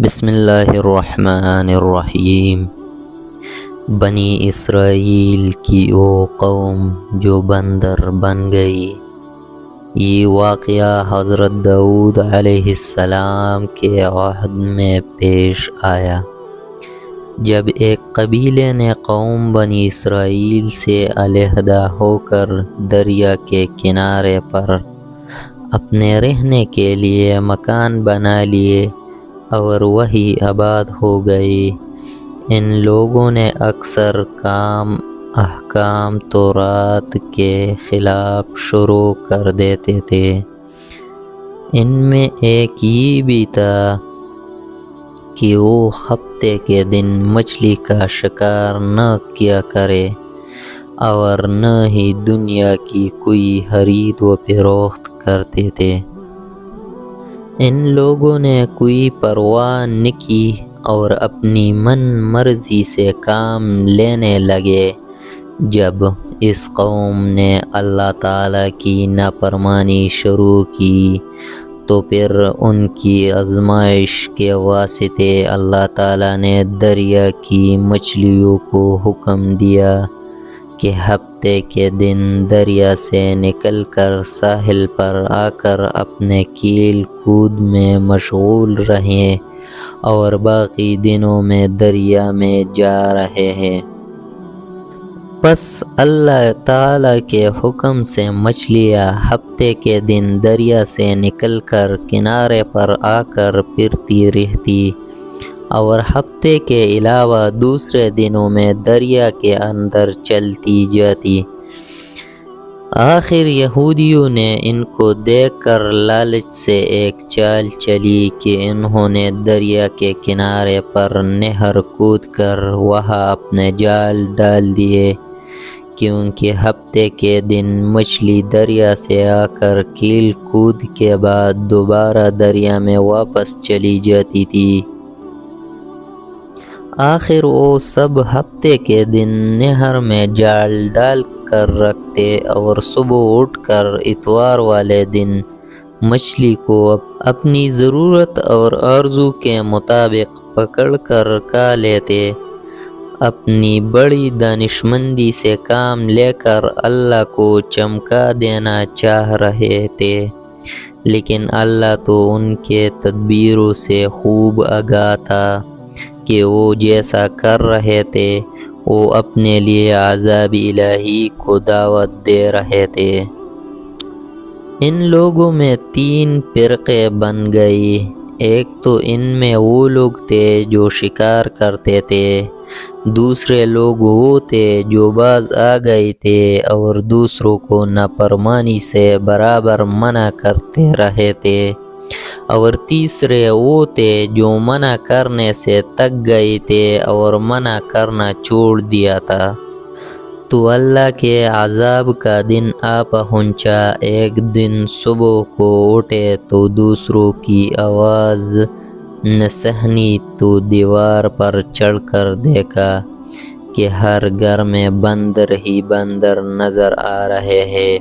بسم اللہ الرحمن الرحیم۔ بنی اسرائیل کی وہ قوم جو بندر بن گئی۔ یہ واقعہ حضرت داؤد علیہ السلام کے عہد میں پیش آیا، جب ایک قبیلے نے قوم بنی اسرائیل سے علیحدہ ہو کر دریا کے کنارے پر اپنے رہنے کے لیے مکان بنا لیے اور وہی آباد ہو گئی۔ ان لوگوں نے اکثر کام احکام تورات کے خلاف شروع کر دیتے تھے۔ ان میں ایک یہ بھی تھا کہ وہ ہفتے کے دن مچھلی کا شکار نہ کیا کرے اور نہ ہی دنیا کی کوئی خرید و فروخت کرتے تھے۔ ان لوگوں نے کوئی پرواہ نہ کی اور اپنی من مرضی سے کام لینے لگے۔ جب اس قوم نے اللہ تعالیٰ کی نافرمانی شروع کی تو پھر ان کی آزمائش کے واسطے اللہ تعالیٰ نے دریا کی مچھلیوں کو حکم دیا کہ ہفتے کے دن دریا سے نکل کر ساحل پر آ کر اپنے کھیل کود میں مشغول رہیں اور باقی دنوں میں دریا میں جا رہے ہیں۔ پس اللہ تعالیٰ کے حکم سے مچھلیاں ہفتے کے دن دریا سے نکل کر کنارے پر آ کر پھرتی رہتی اور ہفتے کے علاوہ دوسرے دنوں میں دریا کے اندر چلتی جاتی۔ آخر یہودیوں نے ان کو دیکھ کر لالچ سے ایک چال چلی کہ انہوں نے دریا کے کنارے پر نہر کود کر وہاں اپنے جال ڈال دیے، کیونکہ ہفتے کے دن مچھلی دریا سے آ کر کھیل کود کے بعد دوبارہ دریا میں واپس چلی جاتی تھی۔ آخر وہ سب ہفتے کے دن نہر میں جال ڈال کر رکھتے اور صبح اٹھ کر اتوار والے دن مچھلی کو اپنی ضرورت اور آرزو کے مطابق پکڑ کر کھا لیتے۔ اپنی بڑی دانشمندی سے کام لے کر اللہ کو چمکا دینا چاہ رہے تھے، لیکن اللہ تو ان کے تدبیروں سے خوب آگاہ تھا کہ وہ جیسا کر رہے تھے وہ اپنے لیے عذاب الہی کو دعوت دے رہے تھے۔ ان لوگوں میں 3 فرقے بن گئی۔ ایک تو ان میں وہ لوگ تھے جو شکار کرتے تھے، دوسرے لوگ وہ تھے جو باز آ گئے تھے اور دوسروں کو نافرمانی سے برابر منع کرتے رہے تھے، اور تیسرے وہ تھے جو منع کرنے سے تک گئے تھے اور منع کرنا چھوڑ دیا تھا۔ تو اللہ کے عذاب کا دن آ پہنچا۔ ایک دن صبح کو اٹھے تو دوسروں کی آواز نہ سہنی تو دیوار پر چڑھ کر دیکھا کہ ہر گھر میں بندر ہی بندر نظر آ رہے ہیں،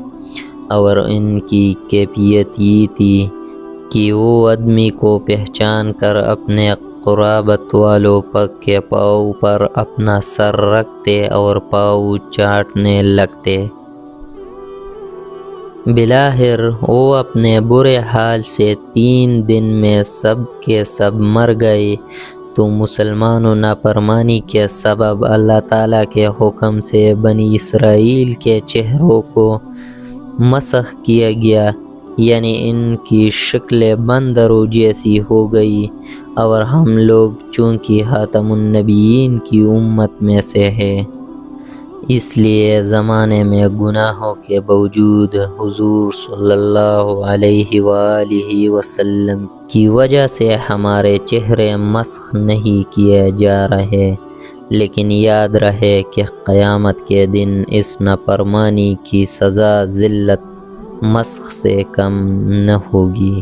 اور ان کی کیفیت یہ تھی کہ وہ آدمی کو پہچان کر اپنے قرابت والوں کے پاؤں پر اپنا سر رکھتے اور پاؤں چاٹنے لگتے۔ بالآخر وہ اپنے برے حال سے 3 دن میں سب کے سب مر گئے۔ تو مسلمانوں نافرمانی کے سبب اللہ تعالیٰ کے حکم سے بنی اسرائیل کے چہروں کو مسخ کیا گیا، یعنی ان کی شکلیں بندروں جیسی ہو گئی، اور ہم لوگ چونکہ خاتم النبیین کی امت میں سے ہیں، اس لیے زمانے میں گناہوں کے باوجود حضور صلی اللہ علیہ وآلہ وسلم کی وجہ سے ہمارے چہرے مسخ نہیں کیے جا رہے، لیکن یاد رہے کہ قیامت کے دن اس نافرمانی کی سزا ذلت مسخ سے کم نہ ہوگی۔